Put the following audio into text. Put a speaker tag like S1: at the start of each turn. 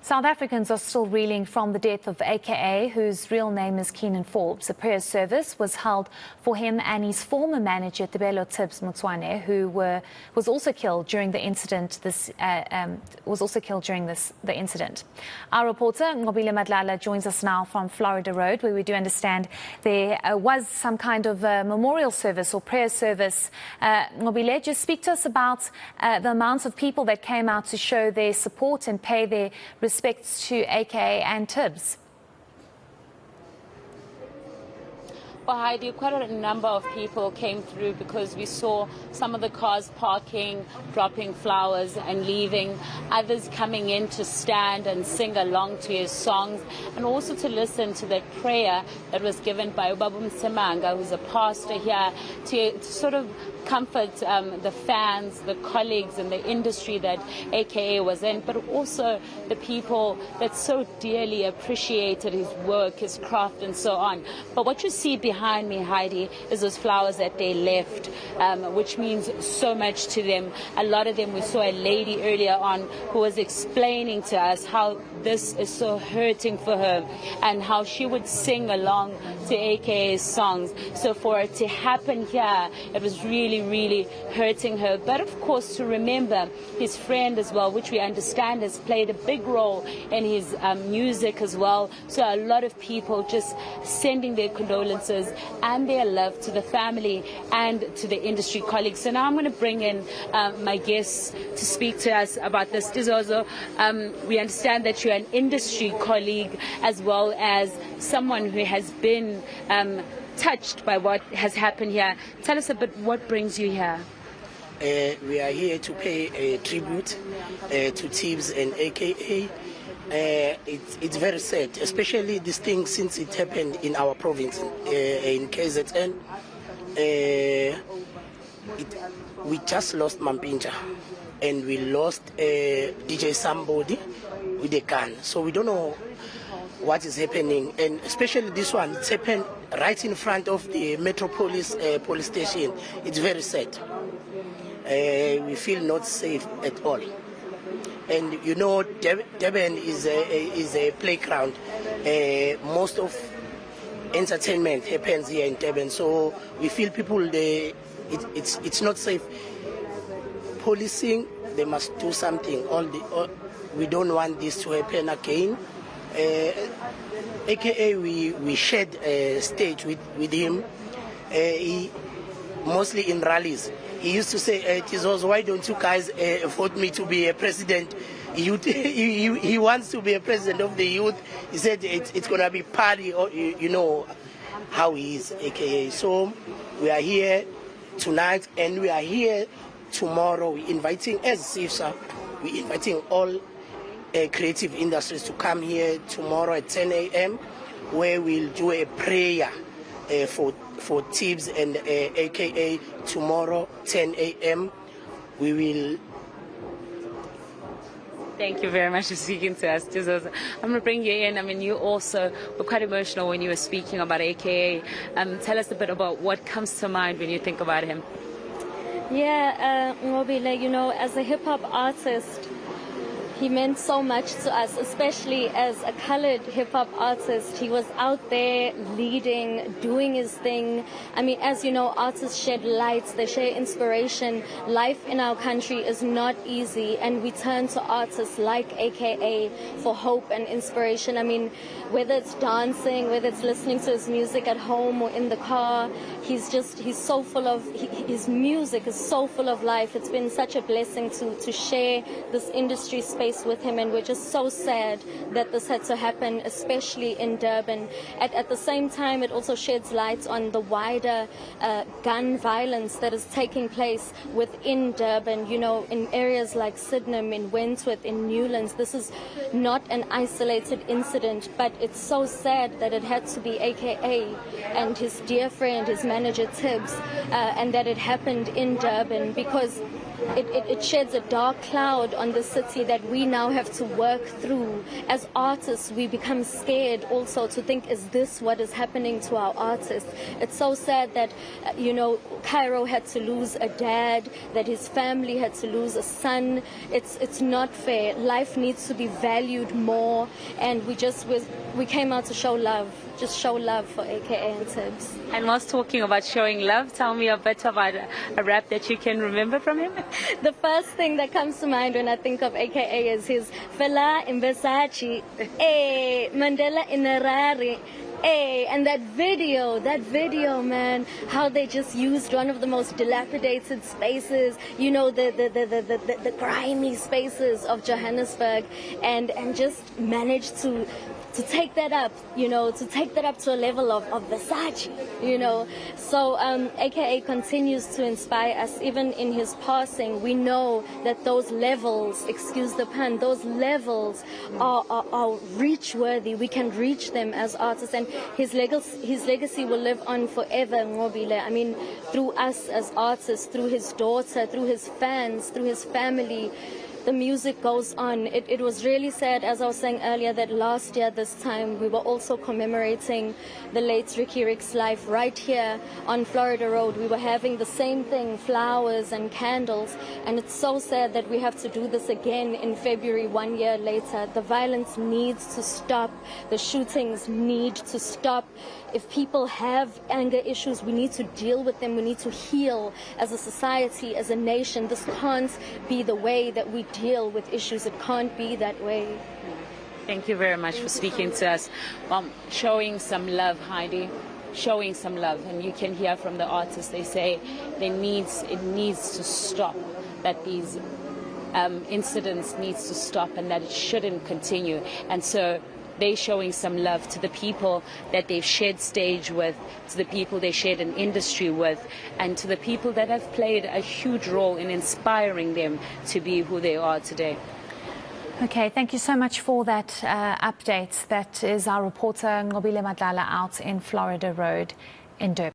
S1: South Africans are still reeling from the death of AKA, whose real name is Keenan Forbes. A prayer service was held for him and his former manager, Tebelo Tibbs Motsoane, who was also killed during the incident. The incident. Our reporter Ngobile Madlala joins us now from Florida Road, where we do understand there was some kind of memorial service or prayer service. Ngobile, just speak to us about the amounts of people that came out to show their support and pay their respects to AKA and Tibbs.
S2: Well, Heidi, quite a number of people came through because we saw some of the cars parking, dropping flowers and leaving, others coming in to stand and sing along to his songs, and also to listen to that prayer that was given by Ubaba Msemanga, who's a pastor here, to sort of comfort the fans, the colleagues and the industry that AKA was in, but also the people that so dearly appreciated his work, his craft and so on. But what you see behind me, Heidi, is those flowers that they left, which means so much to them. A lot of them, we saw a lady earlier on who was explaining to us how this is so hurting for her and how she would sing along to AKA's songs. So for it to happen here, it was really hurting her. But of course, to remember his friend as well, which we understand has played a big role in his music as well. So a lot of people just sending their condolences and their love to the family and to the industry colleagues. So now I'm going to bring in my guests to speak to us about this. Tizozo, we understand that you're an industry colleague as well as someone who has been touched by what has happened here. Tell us a bit, what brings you here?
S3: We are here to pay a tribute to Tibbs and AKA. It's very sad, especially this thing since it happened in our province, in KZN. We just lost Mampintsha and we lost DJ somebody with a gun. So we don't know what is happening, and especially this one, it's happened right in front of the Metropolis police station. It's very sad. We feel not safe at all. And you know, Durban is a playground. Most of entertainment happens here in Durban, so we feel people it's not safe. Policing, they must do something. We don't want this to happen again. AKA, we shared a stage with him. He mostly in rallies. He used to say, Tizozo, why don't you guys vote me to be a president? He wants to be a president of the youth. He said it's going to be party, or you know how he is, AKA. So we are here tonight and we are here tomorrow. We're inviting, as CIFSA, we're inviting all creative industries to come here tomorrow at 10 a.m. where we'll do a prayer for Tibbs and AKA tomorrow 10 a.m. We will.
S2: Thank you very much for speaking to us. I'm going to bring you in. I mean, you also were quite emotional when you were speaking about AKA. Tell us a bit about what comes to mind when you think about him.
S4: Yeah, Ngobile, you know, as a hip-hop artist, he meant so much to us, especially as a colored hip-hop artist. He was out there leading, doing his thing. I mean, as you know, artists shed lights, they share inspiration. Life in our country is not easy, and we turn to artists like AKA for hope and inspiration. I mean, whether it's dancing, whether it's listening to his music at home or in the car, he's so full of, his music is so full of life. It's been such a blessing to share this industry space with him, and we're just so sad that this had to happen, especially in Durban. At the same time, it also sheds light on the wider gun violence that is taking place within Durban, you know, in areas like Sydenham, in Wentworth, in Newlands. This is not an isolated incident, but it's so sad that it had to be AKA and his dear friend, his manager Tibbs, and that it happened in Durban, because it sheds a dark cloud on the city that we now have to work through. As artists, we become scared also to think, is this what is happening to our artists? It's so sad that, Cairo had to lose a dad, that his family had to lose a son. It's not fair. Life needs to be valued more, and we came out to show love. Just show love for AKA and Tibbs.
S2: And whilst talking about showing love, tell me a bit about a rap that you can remember from him.
S4: The first thing that comes to mind when I think of AKA is his Fela in Versace, Mandela in a Rari. And that video, man, how they just used one of the most dilapidated spaces, the grimy spaces of Johannesburg, and just managed to take that up, to a level of Versace, So AKA continues to inspire us. Even in his passing, we know that those levels, excuse the pun, those levels are reach-worthy. We can reach them as artists, and his legacy will live on forever, Ngobile. I mean, through us as artists, through his daughter, through his fans, through his family. The music goes on. It was really sad, as I was saying earlier, that last year this time we were also commemorating the late Ricky Rick's life right here on Florida Road. We were having the same thing, flowers and candles, and it's so sad that we have to do this again in February 1 year later. The violence needs to stop. The shootings need to stop. If people have anger issues, we need to deal with them. We need to heal as a society, as a nation. This can't be the way that we deal with issues. It can't be that way.
S2: Thank you very much for speaking to us. Showing some love, Heidi. Showing some love. And you can hear from the artists, they say it needs to stop, that these incidents needs to stop and that it shouldn't continue. And so they're showing some love to the people that they've shared stage with, to the people they shared an industry with, and to the people that have played a huge role in inspiring them to be who they are today.
S1: Okay, thank you so much for that update. That is our reporter Ngobile Madlala out in Florida Road in Durban.